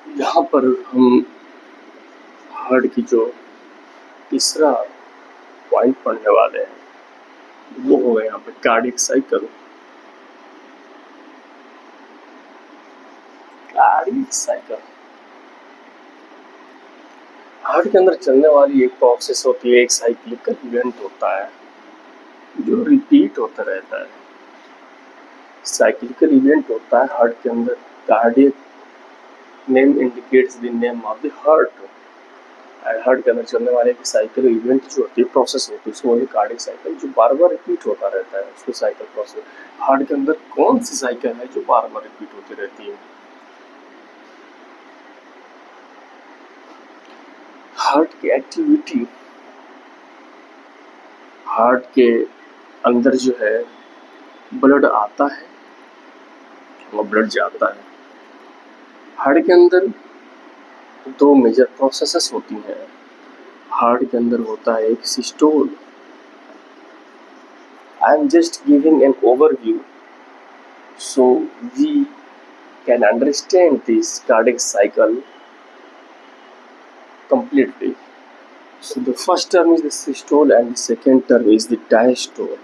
यहाँ पर हम हार्ट की जो तीसरा पॉइंट पढ़ने वाले हैं वो हो गया यहाँ पे cardiac cycle. Cardiac cycle heart के अंदर चलने वाली एक प्रोसेस होती है, एक साइक्लिकल इवेंट होता है जो रिपीट होता रहता है। साइक्लिकल इवेंट होता है हार्ट के अंदर। Cardiac name indicates the name of the heart. Heart के अंदर चलने वाले एक साइकिल इवेंट जो होती है, प्रोसेस होती है, उसको बोलते हैं कार्डियक साइकिल, जो बार बार रिपीट होता रहता है, उसको साइकिल प्रोसेस। हार्ट के अंदर कौन सी साइकिल है जो बार बार रिपीट होती रहती है? हार्ट की एक्टिविटी, हार्ट के अंदर जो है ब्लड आता है और ब्लड जाता है। हार्ट के अंदर दो मेजर प्रोसेसेस होती हैं। हार्ट के अंदर होता है एक systole. I am just giving an overview so we can understand this cardiac cycle completely. So the first term is the systole and the second term is the diastole.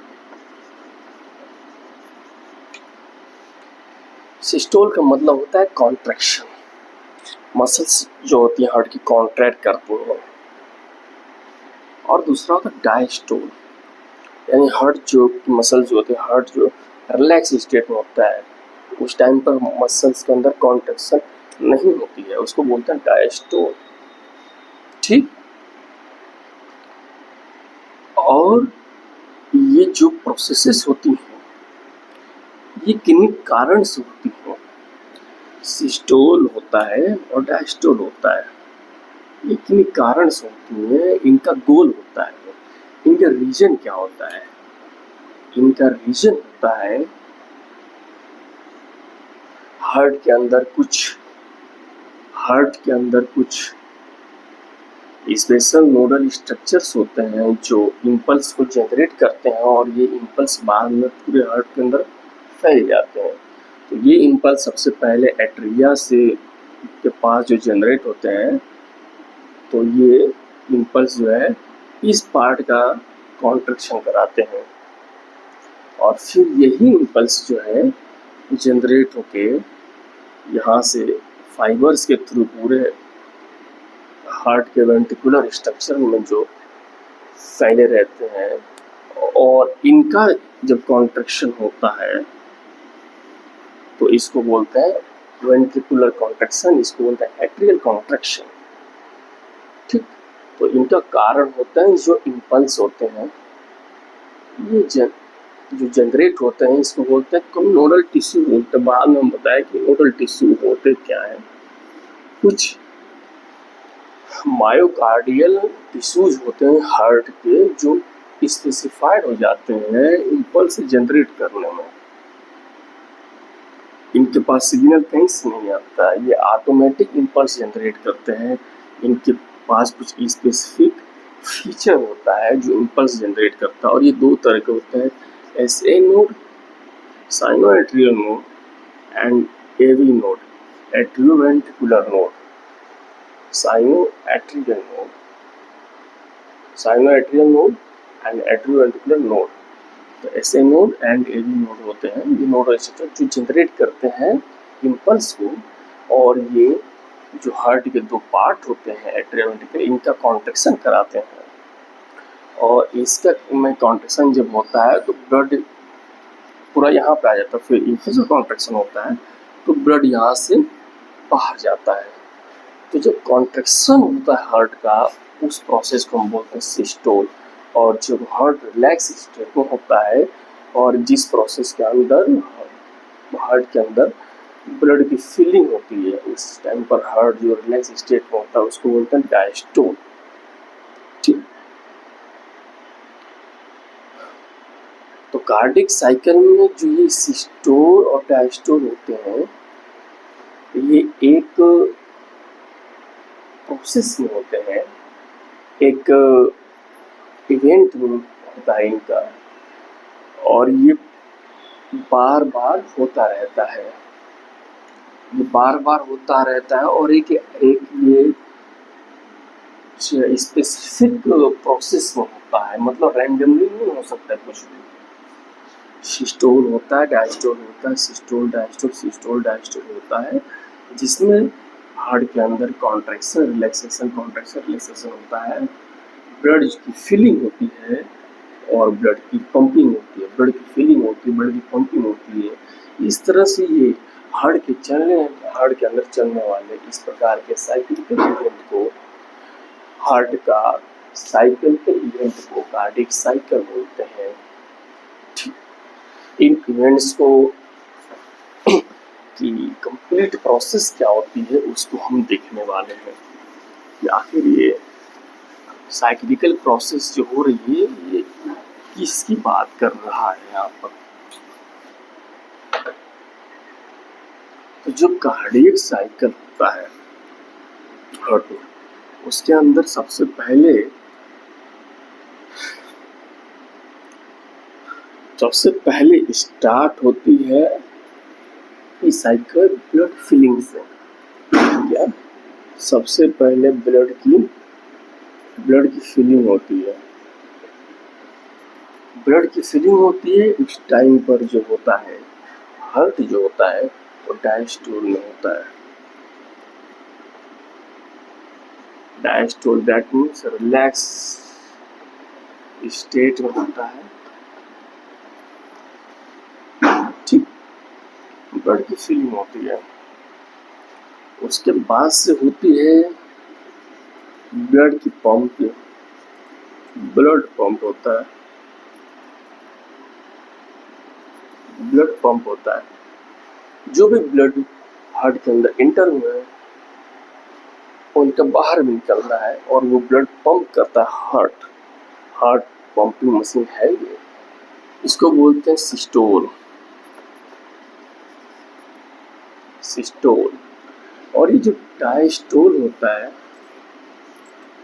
Systole का मतलब होता है contraction, muscles जो होती हैं heart की contract करती हैं। और दूसरा होता है डायस्टोल, यानी हार्ट जो मसल्स जो होते हैं, हार्ट जो रिलैक्स स्टेट में होता है, उस टाइम पर मसल्स के अंदर कॉन्ट्रैक्शन नहीं होती है, उसको बोलते हैं डायस्टोल। ठीक। और ये जो प्रोसेसेस होती हैं ये किन्हीं कारण से होती हैं। सिस्टोल होता है और डायस्टोल होता है, ये किन्हीं कारण से होती हैं, इनका गोल होता है, इनका रीजन क्या होता है? इनका रीजन होता है हार्ट के अंदर कुछ स्पेशल नोडल स्ट्रक्चर्स होते हैं जो इम्पल्स को जनरेट करते हैं, और ये इम्पल्स बाद में पूरे हार्ट के अंदर फैल जाते हैं। तो ये इम्पल्स सबसे पहले एट्रिया से के पास जो जनरेट होते हैं, तो ये इम्पल्स जो है इस पार्ट का कॉन्ट्रैक्शन कराते हैं, और फिर यही इम्पल्स जो है जनरेट होके यहाँ से फाइबर्स के थ्रू पूरे हार्ट के वेंट्रिकुलर स्ट्रक्चर में जो फैले रहते हैं, और इनका जब कॉन्ट्रैक्शन होता है तो इसको बोलते हैं वेंट्रिकुलर कॉन्ट्रैक्शन, इसको बोलते हैं एट्रियल कॉन्ट्रैक्शन। ठीक। तो इनका कारण होता है जो इम्पल्स होते हैं, ये जो जनरेट होते हैं, इसको बोलते हैं नोडल टिश्यू बोलते हैं। बाद में हम बताएं कि नोडल टिश्यू होते क्या है। कुछ मायोकार्डियल टिश्यूज होते हैं हार्ट के जो स्पेसिफाइड हो जाते हैं इम्पल्स जनरेट करने में। इनके पास सिग्नल कहीं से नहीं आता, ये ऑटोमेटिक इम्पल्स जनरेट करते हैं। इनके पास कुछ स्पेसिफिक फीचर होता है जो इम्पल्स जनरेट करता है, और ये दो तरह के होते हैं, SA node, sinoatrial node, and AV node, atrioventricular node. Sinoatrial node and atrioventricular node. तो SA node and AV node होते हैं, ये नोडल स्ट्रक्चर जो जनरेट करते हैं इम्पल्स को, और ये जो हार्ट के दो पार्ट होते हैं एट्रियल वेंट्रिकल, इनका कॉन्ट्रैक्शन कराते हैं। और इसका में कॉन्ट्रैक्शन जब होता है तो ब्लड पूरा यहाँ पे आ जाता है, फिर इन्फिजियल कॉन्ट्रैक्शन होता है तो ब्लड यहाँ से बाहर जाता है। तो जब कॉन्ट्रैक्शन होता है हार्ट का, उस प्रोसेस को हम बोलते हैं सिस्टोल। और जब हार्ट रिलैक्स स्टेट में होता है, और जिस प्रोसेस के अंदर हार्ट के अंदर ब्लड की फीलिंग होती है, उस टाइम पर हार्ट जो रिलैक्स स्टेट में होता है उसको बोलते हैं डायस्टोल। ठीक। तो कार्डियक साइकिल में जो ये सिस्टोल और डायस्टोल होते हैं, ये एक प्रोसेस में होते हैं, एक इवेंट होता है इनका, और ये बार बार होता रहता है। ये बार बार होता रहता है और एक एक ये स्पेसिफिक प्रोसेस में होता है, मतलब रैंडमली नहीं हो सकता कुछ भी। सिस्टोल होता है, डायस्टोल होता है, सिस्टोल डायस्टोल सिस्टोल डायस्टोल होता है, जिसमें हार्ट के अंदर कॉन्ट्रैक्शन रिलैक्सेशन होता है, ब्लड की फिलिंग होती है और ब्लड की पंपिंग होती है, ब्लड की फिलिंग होती है, ब्लड की पंपिंग होती है। इस तरह से ये हार्ट के अंदर चलने वाले इस प्रकार के साइक्लिकल इवेंट को, हार्ट का साइकिल इवेंट को कार्डियक साइकिल बोलते हैं। इन इवेंट्स को की कंप्लीट प्रोसेस क्या होती है उसको हम देखने वाले हैं कि आखिर ये साइक्लिकल प्रोसेस जो हो रही है ये किसकी बात कर रहा है यहाँ पर। तो जो कार्डियक साइकिल होता है हार्ट में, उसके अंदर सबसे पहले स्टार्ट होती है ये साइकिल ब्लड फिलिंग से। क्या सबसे पहले ब्लड की फिलिंग होती है, ब्लड की फिलिंग होती है। उस टाइम पर जो होता है हार्ट जो होता है वो डायस्टोल में होता है। Diastole that means relax state में होता है। ठीक, ब्लड की फीलिंग होती है। उसके बाद से होती है ब्लड की पंप, ब्लड पंप होता है, ब्लड पंप होता है। जो भी ब्लड हार्ट के अंदर इंटर हुए हैं उनका बाहर भी निकल रहा है और वो ब्लड पंप करता है। हार्ट पंपिंग मशीन है ये, इसको बोलते हैं सिस्टोल। और ये जो डायस्टोल होता है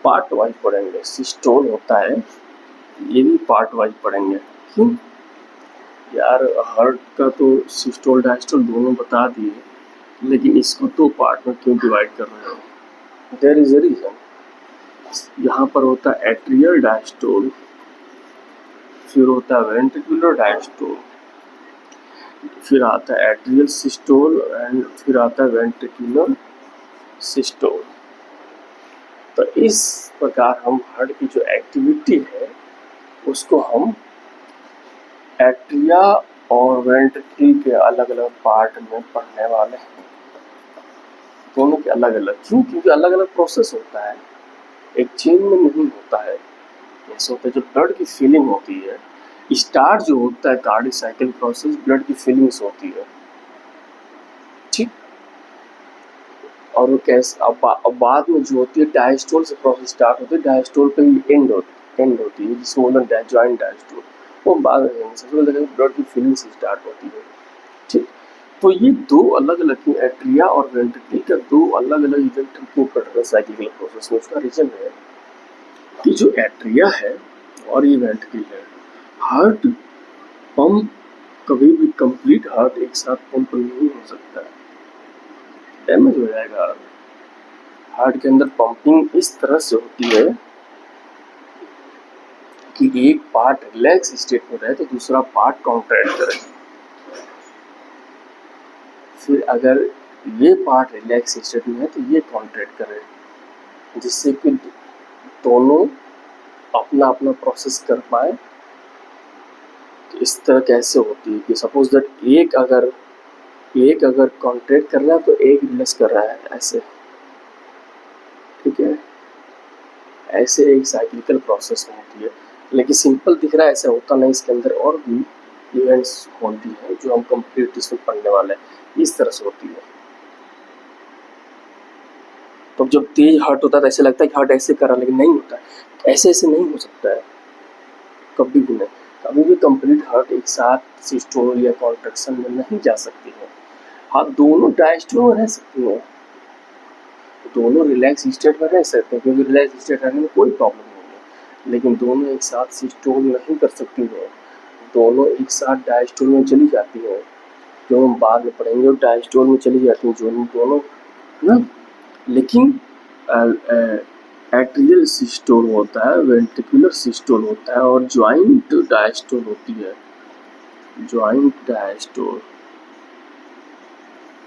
पार्ट वाइज पढ़ेंगे। सिस्टोल होता है ये भी पार्ट वाइज पढ़ेंगे। क्यों यार, हार्ट का तो सिस्टोल डायस्टोल दोनों बता दिए, लेकिन इसको दो पार्ट में क्यों डिवाइड कर रहे हो? There is a reason. यहाँ पर होता है एट्रियल डायस्टोल, फिर होता है वेंट्रिकुलर डायस्टोल, फिर आता है एट्रियल सिस्टोल एंड फिर आता है वेंट्रिकुलर सिस्टोल। तो इस प्रकार हम हार्ट की जो एक्टिविटी है उसको हम एट्रिया और वेंट्रिकल के अलग अलग पार्ट में पढ़ने वाले हैं। दोनों के अलग अलग, क्योंकि अलग अलग प्रोसेस होता है, एक चेन में नहीं होता है। जैसे होता है जब ब्लड की फीलिंग होती है, स्टार्ट जो होता है कार्डियक साइकिल प्रोसेस ब्लड की फीलिंग्स होती है। ठीक, और वो कैसे अब बाद में जो होती है डायस्टोल से प्रोसेस स्टार्ट होती है, डायस्टोल पे ही एंड होती है, जिसको बोलते हैं जॉइंट डायस्टोल। वो बाद में सबसे पहले ब्लड की फीलिंग से स्टार्ट होती है। ठीक, तो ये दो अलग अलग एट्रिया और वेंट्रिकल का दो अलग अलग इवेंट क्यों कर रहे हैं साइक्लिकल प्रोसेस में। उसका रीजन है कि जो एट्रिया है और ये वेंट्रिकल है, हार्ट पंप कभी भी कंप्लीट हार्ट एक साथ पंप नहीं हो सकता है, डैमेज हो जाएगा। हार्ट के अंदर पंपिंग इस तरह से होती है कि एक पार्ट रिलैक्स स्टेट में रहे तो दूसरा पार्ट कॉन्ट्रैक्ट करे। फिर अगर ये पार्ट रिलैक्स स्टेट में है तो ये कॉन्ट्रैक्ट करे, जिससे कि दोनों अपना अपना प्रोसेस कर पाए। तो इस तरह कैसे होती है कि सपोज दैट एक अगर कॉन्ट्रैक्ट कर रहा है तो एक रिलैक्स कर रहा है, ऐसे। ठीक है, ऐसे एक साइक्लिकल प्रोसेस होती है। लेकिन सिंपल दिख रहा है, ऐसा होता नहीं, इसके अंदर और भी इवेंट्स होती हैं जो हम कंप्लीट इसमें पढ़ने वाले हैं। इस तरह से होती है। तो जब तेज हार्ट होता है तो ऐसे लगता है कि हार्ट ऐसे कर रहा है, लेकिन नहीं होता है। ऐसे नहीं हो सकता है कभी भी नहीं। कभी भी कंप्लीट हार्ट एक साथ सिस्टोल या कॉन्ट्रैक्शन में नहीं जा सकती है। हाँ, दोनों डायस्टोल में रह सकती हैं, दोनों रिलैक्स स्टेट में रह सकते हैं, क्योंकि रिलैक्स स्टेट रहने में कोई प्रॉब्लम नहीं है। लेकिन दोनों एक साथ सिस्टोल नहीं कर सकती हैं, दोनों एक साथ डायस्टोल में चली जाती हैं। जो हम बाद में पढ़ेंगे, और डायस्टोल में चली जाती हैं जो दोनों, है ना। लेकिन एट्रियल सिस्टोल होता है, वेंट्रिकुलर सिस्टोल होता है, और ज्वाइंट डायस्टोल होती है, ज्वाइंट डायस्टोल,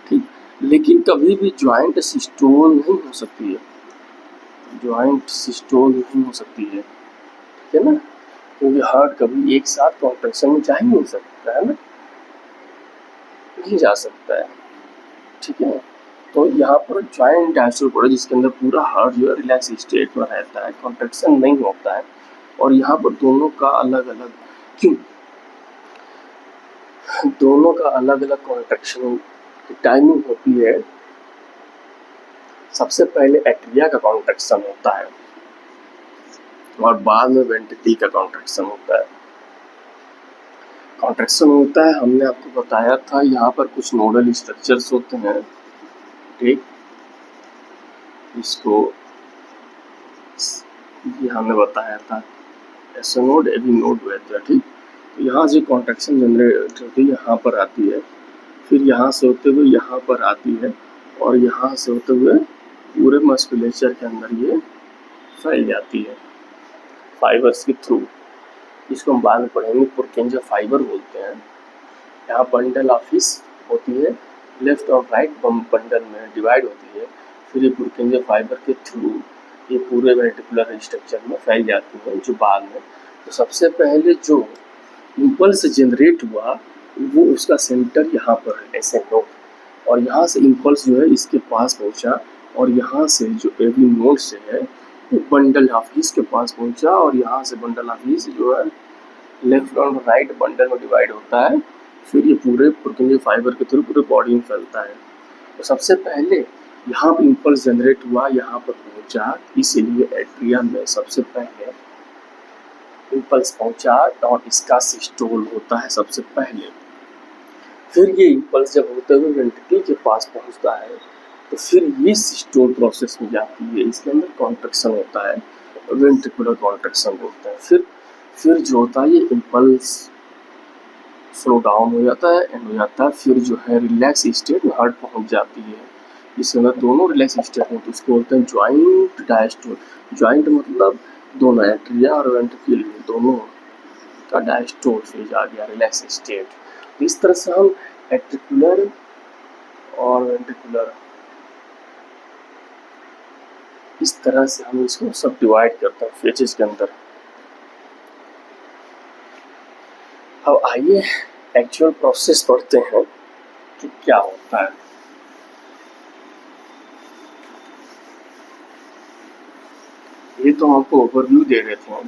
ठीक। लेकिन कभी भी ज्वाइंट सिस्टोल नहीं हो सकती है, ज्वाइंट सिस्टोल नहीं हो सकती है, ठीक है ना, क्योंकि हार्ट कभी एक साथ कॉन्ट्रैक्शन में जा ही नहीं सकता है ना, नहीं जा सकता है, ठीक है। तो यहाँ पर ज्वाइंट डायस्टोल पड़ा जिसके अंदर पूरा हार्ट जो है रिलैक्स स्टेट में रहता है, कॉन्ट्रैक्शन नहीं होता है, और यहाँ पर दोनों का अलग अलग, क्यों दोनों का अलग अलग कॉन्ट्रैक्शन की टाइमिंग होती है। सबसे पहले एट्रिया का कॉन्ट्रैक्शन होता है और बाद में वेंट्रिकल का कॉन्ट्रैक्शन होता है। कॉन्ट्रैक्शन होता है, हमने आपको बताया था, यहाँ पर कुछ नोडल स्ट्रक्चर्स होते हैं, ठीक। इसको ये हमने बताया था, एसओ नोड एबी नोड रहता है, ठीक। तो यहाँ से कॉन्ट्रैक्शन जनरेट होती है, यहाँ पर आती है, फिर यहाँ से होते हुए यहाँ पर आती है, और यहाँ से होते हुए पूरे मस्कुलेचर के अंदर ये फैल जाती है फाइबर्स के थ्रू। इसको हम बाद में पढ़ेंगे, पुरकेंजा फाइबर बोलते हैं। यहाँ बंडल ऑफ हिस होती है, लेफ्ट और राइट बंडल में डिवाइड होती है, फिर ये पुरकेंजा फाइबर के थ्रू ये पूरे वेंट्रिकुलर स्ट्रक्चर में फैल जाती है, जो बाद में, तो सबसे पहले जो इम्पल्स जनरेट हुआ वो उसका सेंटर यहाँ पर है, ऐसे नोड, और यहाँ से इम्पल्स जो है इसके पास पहुँचा, और यहाँ से जो एवी नोड से है वो बंडल ऑफ हिस के पास पहुँचा, और यहाँ से बंडल ऑफ हिस जो है लेफ्ट और राइट बंडल में डिवाइड होता है, फिर ये पूरे पुरकेंजा फाइबर के थ्रू पूरे बॉडी में फैलता है। तो सबसे पहले यहाँ पर इम्पल्स जनरेट हुआ, यहाँ पर पहुँचा, इसीलिए एट्रिया में सबसे पहले इम्पल्स पहुँचा, और इसका सिस्टोल होता है सबसे पहले। फिर ये इम्पल्स जब होते हुए वेंट्रिकल के पास पहुँचता है तो फिर ये सिस्टोल प्रोसेस में जाती है, इसके अंदर कॉन्ट्रैक्शन होता है, वेंट्रिकुलर कॉन्ट्रैक्शन बोलते हैं। फिर जो होता है ये इम्पल्स स्लो डाउन हो जाता है, एंड हो जाता है, फिर जो है रिलैक्स स्टेट में हार्ट पहुंच जाती है, इसके अंदर दोनों रिलैक्स स्टेट में, तो उसको बोलते हैं ज्वाइंट डायस्टोल। ज्वाइंट मतलब दोनों, एट्रिया और वेंट्रिकल दोनों का डायस्टोल फेज आ गया, रिलैक्स स्टेट। तो इस तरह से हम एट्रिकुलर और वेंट्रिकुलर, इस तरह से हम इसको सब डिवाइड करते हैं फेजेस के अंदर। अब आइए एक्चुअल प्रोसेस पढ़ते हैं कि क्या होता है। ये तो आपको ओवरव्यू दे रहे थे,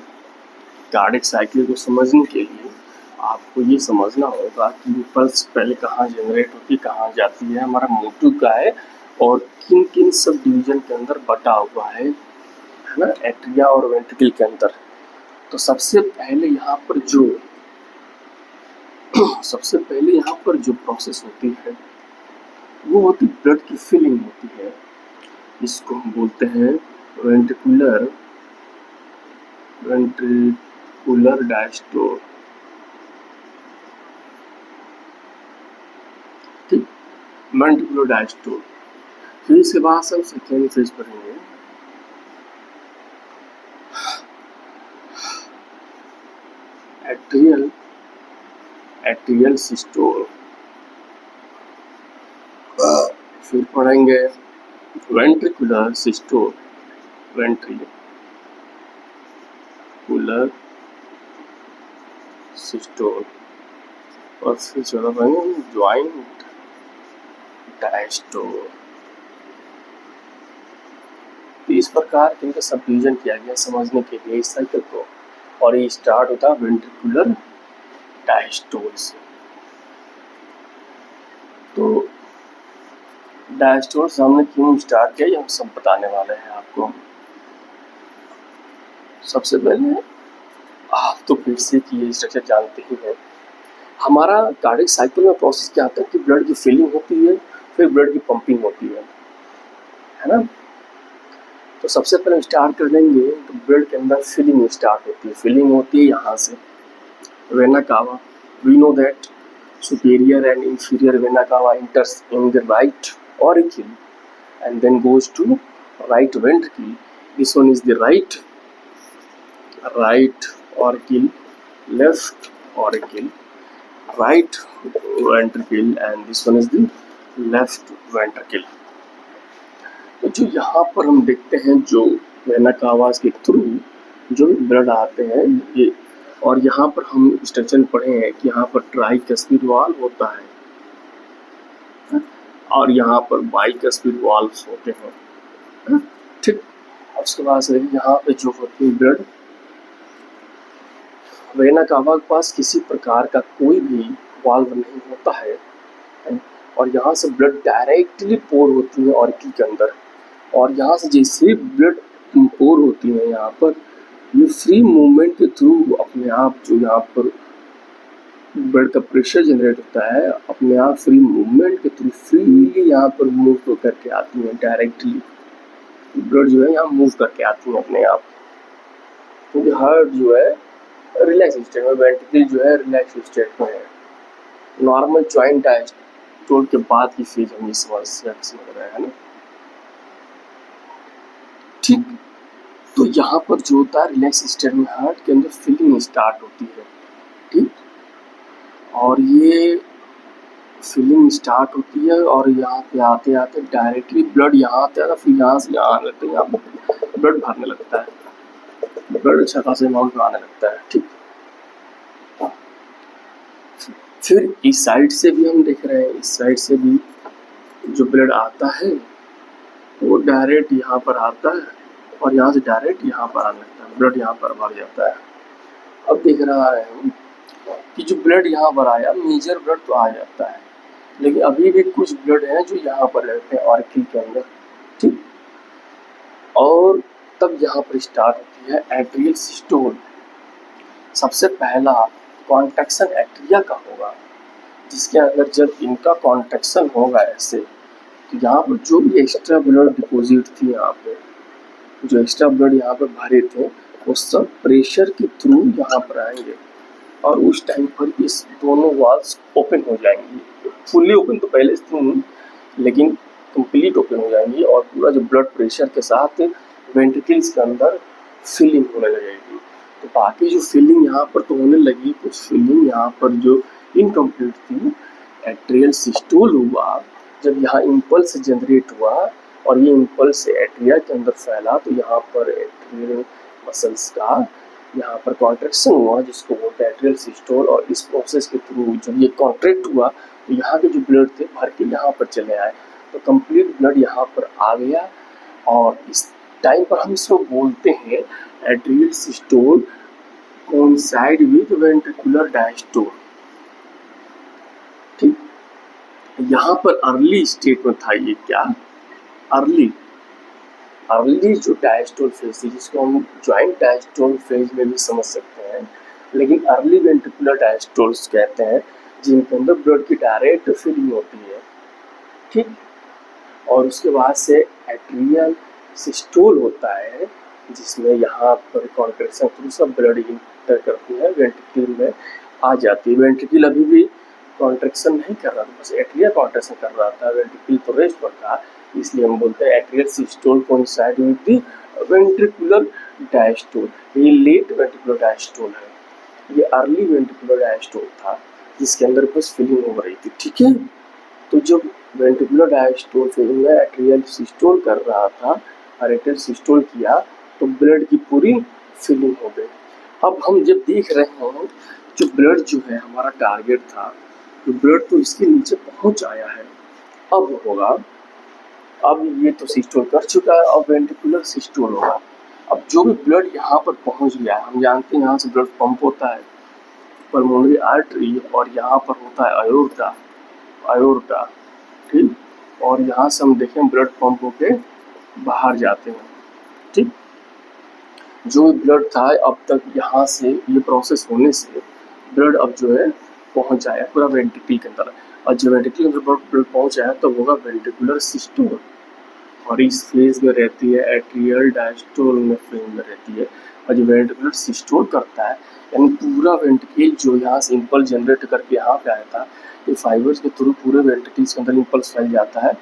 कार्डियक साइकिल को समझने के लिए आपको ये समझना होगा कि इम्पल्स पहले कहाँ जनरेट होती है, कहाँ जाती है, हमारा मोटिव क्या है, और किन किन सब डिवीजन के अंदर बटा हुआ है ना, एट्रिया और वेंट्रिकल के अंदर। तो सबसे पहले यहाँ पर जो प्रोसेस होती है वो होती ब्लड की फिलिंग होती है, इसको हम बोलते हैं वेंट्रिकुलर डायस्टोल, ठीक, वेंट्रिकुलर डायस्टोल। फिर इसके बाद सब सेकेंड फेज पढ़ेंगे, एट्रियल सिस्टोल, फिर पढ़ेंगे वेंट्रिकुलर सिस्टोल, वेंट्रिकुलर सिस्टोल, और फिर चौथा पढ़ेंगे ज्वाइंट डायस्टोल। तो इस प्रकार इनका सब डिवीजन किया गया समझने के लिए इस साइकिल को, और ये स्टार्ट होता है वेंट्रिकुलर डायस्टोल से। तो डायस्टोल से हमने क्यों स्टार्ट किया ये हम सब बताने वाले हैं आपको। सबसे पहले आप तो फिर से कि ये स्ट्रक्चर जानते ही हैं, हमारा कार्डियक साइकिल में प्रोसेस क्या होता है कि ब्लड की फिलिंग होती है, फिर ब्लड की पंपिंग होती है ना। तो सबसे पहले स्टार्ट कर देंगे तो ब्लड के अंदर फिलिंग स्टार्ट होती है, फिलिंग होती है यहाँ से vena cava, we know that superior and inferior vena cava enters in the right auricle and then goes to right ventricle. This one is the right auricle, left auricle, right ventricle, and this one is the left ventricle. तो जो यहाँ पर हम देखते हैं जो vena cava के through जो ब्लड आते हैं ये, और यहाँ पर हम स्ट्रक्चर में पढ़े हैं कि यहाँ पर ट्राइकस्पिड वाल्व होता है और यहाँ पर बाइकस्पिड वाल्व्स होते हैं, ठीक। उसके बाद से यहाँ पे जो होती है ब्लड वेना कावा के पास किसी प्रकार का कोई भी वाल्व नहीं होता है और यहाँ से ब्लड डायरेक्टली पोर होती है ऑरिकल के अंदर, और यहाँ से जैसे ब्लड पोर होती है यहाँ पर ये फ्री मूवमेंट के थ्रू अपने आप जो यहाँ पर ब्लड का प्रेशर जनरेट होता है अपने आप फ्री मूवमेंट के थ्रू फ्रीली यहाँ पर मूव करके आती है, डायरेक्टली ब्लड जो है यहाँ मूव करके आती है अपने आप, क्योंकि हार्ट जो है रिलैक्स स्टेट में, वेंट्रिकल जो है रिलैक्स स्टेट में है। नॉर्मल जॉइंट डायस्टोल के बाद की फेज हम ये समझ रहे हैं ना, ठीक। तो यहाँ पर जो होता है रिलैक्स स्टेट में हार्ट के अंदर फीलिंग स्टार्ट होती है, ठीक। और ये फीलिंग स्टार्ट होती है और यहाँ पे आते आते डायरेक्टली ब्लड यहाँ आते है, फिर यहाँ से यहाँ आने लगता है, यहाँ पर ब्लड भरने लगता है, ब्लड अच्छा खासा अमाउंट में आने लगता है, ठीक। फिर इस साइड से भी हम देख रहे हैं, इस साइड से भी जो ब्लड आता है वो डायरेक्ट यहाँ पर आता है और यहाँ से डायरेक्ट यहाँ पर आने लगता है, ब्लड यहाँ पर भर जाता है। अब देख रहा है कि जो ब्लड यहाँ पर आया मेजर ब्लड तो आ जाता है, लेकिन अभी भी कुछ ब्लड हैं जो यहाँ पर रहते हैं ऑरिकल के अंदर, ठीक। और तब यहाँ पर स्टार्ट होती है एट्रियल सिस्टोल। सबसे पहला कॉन्ट्रैक्शन एट्रिया का होगा, जिसके अंदर जब इनका कॉन्ट्रैक्शन होगा ऐसे तो यहाँ पर जो भी एक्स्ट्रा ब्लड डिपॉजिट थी, यहाँ पे जो एक्स्ट्रा ब्लड यहाँ पर भरे थे वो सब प्रेशर के थ्रू यहाँ पर आएंगे और उस टाइम पर इस दोनों वाल्व्स ओपन हो जाएंगी। फुल्ली ओपन तो पहले से थी, लेकिन कंप्लीट ओपन हो जाएंगी और पूरा जो ब्लड प्रेशर के साथ वेंट्रिकल्स के अंदर फिलिंग होने लगेगी। तो बाकी जो फिलिंग यहाँ पर तो होने लगी, कुछ फिलिंग यहाँ पर जो इनकम्प्लीट थी, एट्रियल सिस्टोल हुआ। जब यहाँ इम्पल्स जनरेट हुआ और ये इम्पल्स एट्रिया के अंदर फैला तो यहाँ पर एट्रियल मसल्स का यहाँ पर कॉन्ट्रैक्शन हुआ, जिसको बोलते हैं एट्रियल सिस्टोल। और इस प्रोसेस के थ्रू जब ये कॉन्ट्रैक्ट हुआ तो यहाँ के जो ब्लड थे भर के यहाँ पर चले आए, तो कंप्लीट ब्लड यहाँ पर आ गया और इस टाइम पर हम इसको बोलते हैं atrial systole coincide with ventricular diastole, ठीक। यहाँ पर अर्ली स्टेट में था ये क्या, अर्ली जो डायस्टोल फेज थी, जिसको हम ज्वाइंट डायस्टोल फेज में भी समझ सकते हैं, लेकिन अर्ली वेंट्रिकुलर डायस्टोल्स कहते हैं जिनके अंदर ब्लड की डायरेक्ट फिलिंग होती है, ठीक। और उसके बाद से एट्रियल सिस्टोल होता है, जिसमें यहाँ पर कॉन्ट्रैक्शन थ्रू सब ब्लड इंटर करती है, वेंट्रिकल में आ जाती है। वेंट्रिकल अभी भी कॉन्ट्रैक्शन नहीं कर रहा था, बस एट्रिया कॉन्ट्रैक्शन कर रहा था, वेंट्रिकल तो रेस्ट पर था, इसलिए हम बोलते हैं atrial systole coincide with the ventricular diastole. ये लेट वेंट्रिकुलर डायस्टोल है, ये अर्ली वेंट्रिकुलर डायस्टोल था जिसके अंदर बस फिलिंग हो रही थी, ठीक है। तो जब वेंट्रिकुलर डायस्टोल फिलिंग में एट्रियल सिस्टोल कर रहा था और एट्रियल सिस्टोल किया तो ब्लड की पूरी फिलिंग हो गई। अब हम जब देख रहे हैं जो ब्लड जो है हमारा टारगेट था, तो ब्लड तो इसके नीचे पहुंच आया है, अब होगा, अब ये तो सिस्टोल कर चुका है, अब वेंट्रिकुलर सिस्टोल होगा। अब जो भी ब्लड यहाँ पर पहुंच गया है, हम जानते हैं यहाँ से ब्लड पंप होता है पल्मोनरी आर्टरी और यहाँ पर होता है आयोर्टा, ठीक। और यहाँ से हम देखें ब्लड पंप होके बाहर जाते हैं, ठीक। जो भी ब्लड था अब तक यहाँ से ये प्रोसेस होने से ब्लड अब जो है पहुँच जाएगा पूरा वेंट्रिकल के अंदर, और जब वेंट्रिकल के अंदर ब्लड पहुँच जाए तो होगा वेंट्रिकुलर सिस्टोल। और इस फेज में रहती है एट्रियल डायस्टोल में फेज में रहती है। और जो वेंट्रिकुलर सिस्टोल करता है यानी पूरा वेंट्रिकल जो यहाँ से इम्पल्स जनरेट करके यहाँ पे आया था, ये फाइबर्स के थ्रू पूरे वेंट्रिकल्स के अंदर इम्पल्स फैल जाता है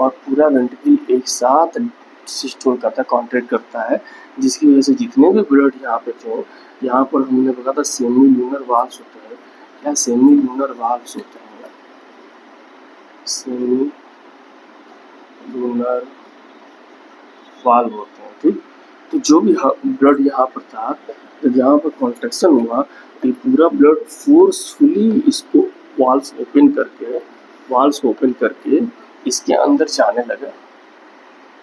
और पूरा वेंट्रिकल एक साथ सिस्टोल करता है, कॉन्ट्रैक्ट करता है, जिसकी वजह से जितने भी ब्लड यहाँ पे थे, यहाँ पर हमने बोला था सेमी लूनर वाल्व्स होते हैं। क्या सेमी लूनर वाल्व्स होते हैं? सेमी लूनर वाल्व होते हैं, ठीक। तो जो भी ब्लड यहाँ पर था, जब यहाँ पर कॉन्ट्रैक्शन हुआ तो पूरा ब्लड फोर्सफुली इसको वाल्व्स ओपन करके इसके अंदर जाने लगा।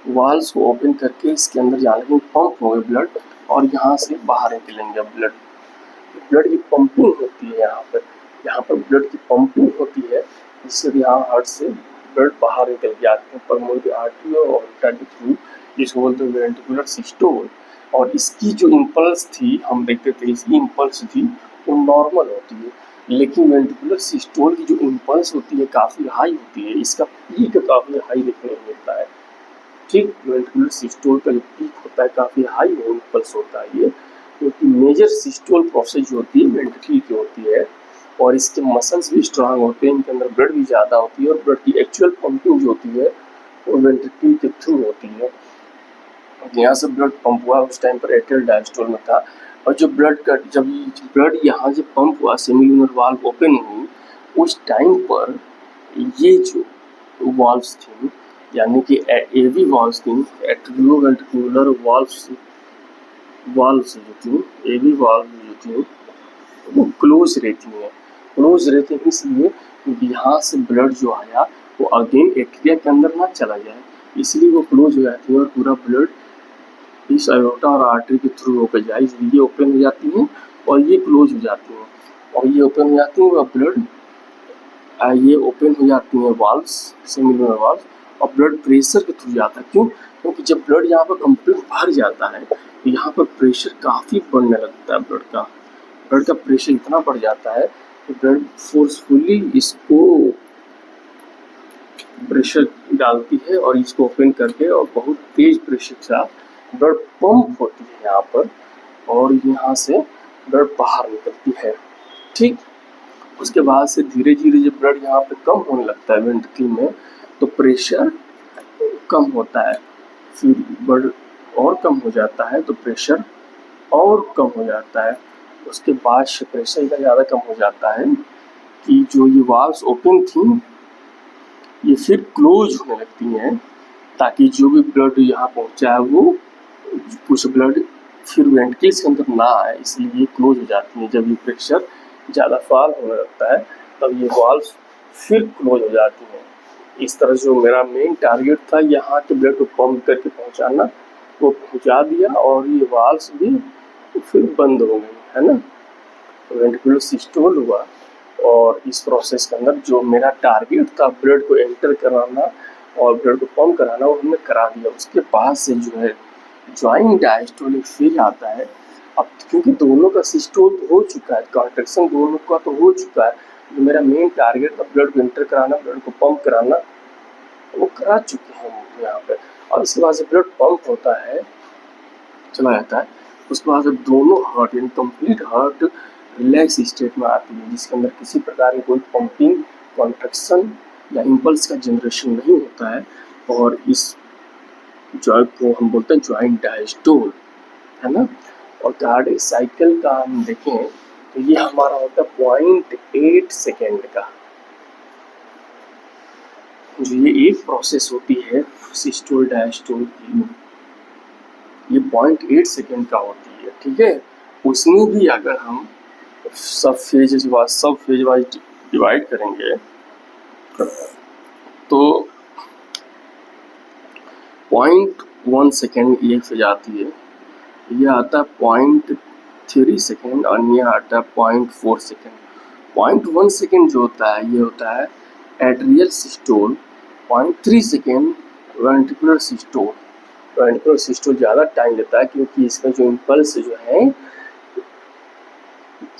वाल्व्स को ओपन करके इसके अंदर जाने लगे, पंप हो गए ब्लड और यहाँ से बाहर निकलेंगे ब्लड की पंपिंग होती है। यहाँ पर ब्लड की पंपिंग होती है, जिससे यहाँ हार्ट से ब्लड बाहर निकल के आते हैं पल्मोनरी आर्टरी और ऑर्बिटा थ्रू, जिसको बोलते हैं वेंट्रिकुलर सिस्टोल। और इसकी जो इम्पल्स थी, हम देखते थे इसकी इम्पल्स थी वो नॉर्मल होती है, लेकिन वेंट्रिकुलर सिस्टोल की जो इम्पल्स होती है काफ़ी हाई होती है। इसका पीक काफ़ी हाई देखने को मिलता है, ठीक। वेंट्रिकुलर सिस्टोल का जो पीक होता है काफ़ी हाई इम्पल्स होता है ये, क्योंकि मेजर सिस्टोल प्रोसेस जो होती है वेंट्रिकल की होती है और इसके मसल्स भी स्ट्रांग होते हैं, इनके अंदर ब्लड भी ज़्यादा होती है और ब्लड की एक्चुअल पंपिंग जो होती है वो वेंट्रिकल के थ्रू होती है। यहाँ से ब्लड पंप हुआ उस टाइम पर एट्रियल डायस्टोल में था, और जब ब्लड यहाँ से पंप हुआ, सेमीलूनर वाल्व ओपन हुई, उस टाइम पर ये जो वाल्व्स थी यानी कि एवी वाल्व्स थी, एट्रियोवेंट्रिकुलर वाल्व्स जो थी, एवी वाल्व जो थी वो क्लोज रहती हैं इसलिए क्योंकि यहाँ से ब्लड जो आया वो अगेन एट्रिया के अंदर ना चला जाए, इसलिए वो क्लोज हो जाती है और पूरा ब्लड इस अयोर्टा और आर्टरी के थ्रू होकर जाए, इसलिए ये ओपन हो जाती हैं और ये क्लोज हो जाती हैं। और ये ओपन हो जाती हैं और ब्लड ये ओपन हो जाती हैं वाल्व्स, सेमिलूनर वाल्व्स, और ब्लड प्रेशर के थ्रू जाता है। क्यों? क्योंकि जब ब्लड यहाँ पर कंप्लीट भर जाता है तो यहाँ पर प्रेशर काफ़ी बढ़ने लगता है। ब्लड का प्रेशर इतना बढ़ जाता है कि ब्लड फोर्सफुली इसको प्रेशर डालती है और इसको ओपन करके और बहुत तेज प्रेशर के साथ ब्लड पंप होती है यहाँ पर, और यहाँ से ब्लड बाहर निकलती है, ठीक। उसके बाद से धीरे धीरे जब ब्लड यहाँ पे कम होने लगता है वेंट्रिकल में, तो प्रेशर कम होता है, फिर ब्लड और कम हो जाता है तो प्रेशर और कम हो जाता है। उसके बाद से प्रेशर इतना ज़्यादा कम हो जाता है कि जो ये वाल्व्स ओपन थी ये फिर क्लोज होने लगती हैं, ताकि जो भी ब्लड यहाँ पहुँचा है वो कुछ ब्लड फिर वेंट्रिकल्स के अंदर ना आए, इसलिए ये क्लोज हो जाती हैं। जब ये प्रेशर ज़्यादा फॉल होने लगता है तब ये वाल्व्स फिर क्लोज हो जाती हैं। इस तरह जो मेरा मेन टारगेट था यहाँ के ब्लड को पंप करके पहुँचाना, वो पहुँचा दिया और ये वाल्व्स भी फिर बंद हो गई, है ना। तो वेंट्रिकुलर सिस्टोल हुआ और इस प्रोसेस के अंदर जो मेरा टारगेट था ब्लड को एंटर कराना और ब्लड को पंप कराना, वो हमने करा दिया। उसके बाद से जो है ज्वाइंट डायस्टोलिक फेज आता है। अब क्योंकि दोनों का सिस्टोल तो हो चुका है, कॉन्ट्रैक्शन दोनों का तो हो चुका है, जो मेरा मेन टारगेट था ब्लड को एंटर कराना, ब्लड को पंप कराना, वो करा चुके हैं हम यहाँ पे। और उसके बाद से ब्लड पंप होता है, चला जाता है। उसके बाद दोनों हार्ट यानी कंप्लीट हार्ट रिलैक्स स्टेट में आती है, जिसके अंदर किसी प्रकार की कोई पंपिंग, कॉन्ट्रैक्शन या इम्पल्स का जनरेशन नहीं होता है। और इस जॉइंट को हम बोलते हैं ज्वाइंट डायस्टोल, है ना। और कार्डियक साइकिल का हम देखें तो ये हमारा होता है 0.8 सेकेंड का। जो ये एक प्रोसेस होती है सिस्टोल डायस्टोल की, ये 0.8 सेकेंड का होती है, ठीक है। उसमें भी अगर हम सब फेज वाइज डिवाइड करेंगे तो 0.1 सेकेंड ये फेज आती है, ये आता है 0.3 सेकेंड और ये आता है 0.4 सेकेंड। 0.1 सेकेंड जो होता है ये होता है atrial systole, 0.3 second ventricular systole. Ventricular systole ज़्यादा टाइम लेता है क्योंकि इसमें जो इम्पल्स जो है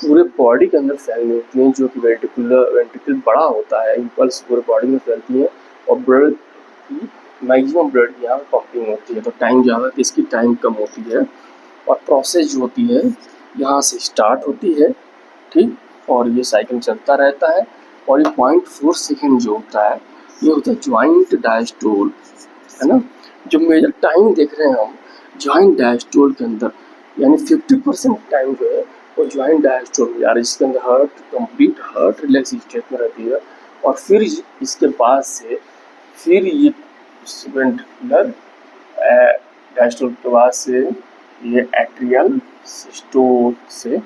पूरे बॉडी के अंदर फैलनी होती हैं, जो कि वेंट्रिकल बड़ा होता है, इम्पल्स पूरे बॉडी में फैलती हैं और ब्लड की मैक्सिमम ब्लड यहाँ पंपिंग होती है, तो टाइम ज़्यादा तो इसकी टाइम कम होती है। और प्रोसेस जो होती है यहाँ से स्टार्ट होती है, ठीक, और ये साइकिल चलता रहता है। और ये 0.4 सेकेंड जो होता है ये होता है ज्वाइंट डायस्टोल, है ना। जो मेजर टाइम देख रहे हैं हम ज्वाइंट डायस्टोल के अंदर, यानी 50% टाइम जो है वो ज्वाइंट डायस्टोल में जा रहा है, जिसके अंदर heart complete heart relax state में रहती है। और फिर इसके बाद से फिर ये वेंट्रिकुलर डायस्टोल के बाद से ये एट्रियल सिस्टोल से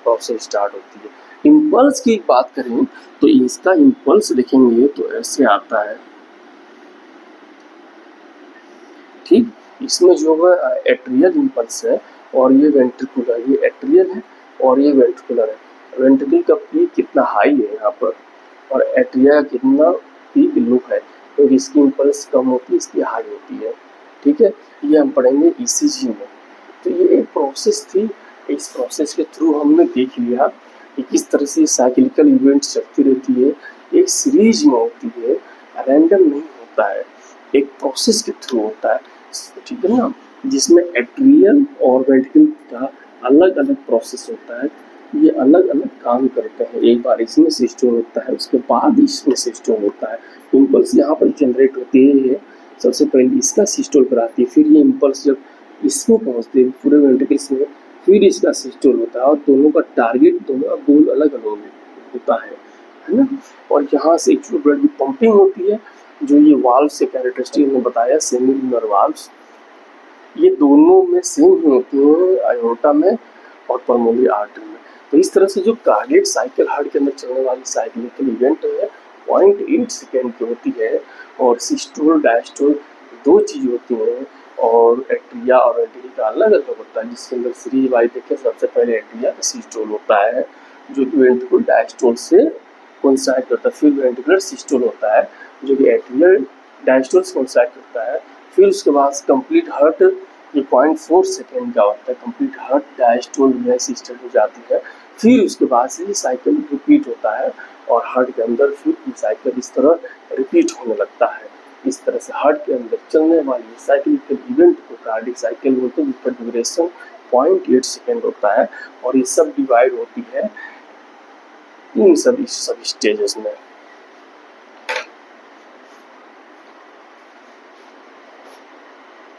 प्रोसेस स्टार्ट होती है। इम्पल्स की बात करें तो इसका इम्पल्स देखेंगे तो ऐसे आता है, ठीक। इसमें जो है एट्रियल इम्पल्स है और ये वेंट्रिकुलर, ये एट्रियल है और ये वेंट्रिकुलर है। वेंट्रिकल का पीक कितना हाई है यहाँ पर और एट्रिया का कितना पीक लो है, क्योंकि तो इसकी इम्पल्स कम होती है, इसकी हाई होती है, ठीक है। ये हम पढ़ेंगे ईसीजी में। तो ये एक प्रोसेस थी, इस प्रोसेस के थ्रू हमने देख लिया कि किस तरह से साइक्लिकल इवेंट्स चलती रहती है, एक सीरीज में होती है, रैंडम नहीं होता है, एक प्रोसेस के थ्रू होता है, ठीक है ना, जिसमें एट्रियल और वेंट्रिकल का अलग अलग प्रोसेस होता है। ये अलग अलग काम करते हैं, एक बार इसमें सिस्टोल होता है, उसके बाद इसमें सिस्टोल होता है। इम्पल्स यहाँ पर जनरेट होती है, सबसे पहले इसका सिस्टोल कराती है, फिर ये इम्पल्स जब इसमें पहुँचते हैं पूरे वेंट्रिकल्स में, फिर इसका सिस्टोल होता है। और दोनों का टारगेट, दोनों का गोल अलग अलग होता है ना। और यहाँ से एक्चुअल ब्लड की पंपिंग होती है, जो ये वाल्व से कैरेक्टरिस्टिक ने बताया सेमिलुनर वाल्व्स, ये दोनों में सेम ही होती हैं, आयोटा में और पल्मोनरी आर्टरी में। तो इस तरह से जो कार्डियक साइकिल हार्ट के अंदर चलने वाली साइक्लिकल इवेंट है 0.8 सेकेंड की होती है। और सिस्टोल डायस्टोल दो चीज़ होती हैं, और एट्रिया और वेंट्रिकल का अलग अलग होता है, जिसके अंदर सीरीज वाइज देखें सबसे पहले एट्रिया का सिस्टोल होता है, जो कि वेंट्रिकल डायस्टोल से कोइंसाइड करता है। फिर वेंट्रिकुलर सिस्टोल होता है, जो कि एट्रियल डायस्टोल से कोइंसाइड करता है। फिर उसके बाद कंप्लीट हार्ट, ये 0.4 सेकेंड का होता है, कंप्लीट हार्ट डायस्टोल में सिस्टम हो जाती है। फिर उसके बाद से ये साइकिल रिपीट होता है और हार्ट के अंदर फिर ये साइकिल इस तरह रिपीट होने लगता है। इस तरह से हार्ट के अंदर चलने वाली साइक्लिकल इवेंट को कार्डियक साइकिल बोलते हैं, जिसका ड्यूरेशन 0.8 सेकेंड होता है। और ये सब डिवाइड होती है इन सब स्टेजेस में।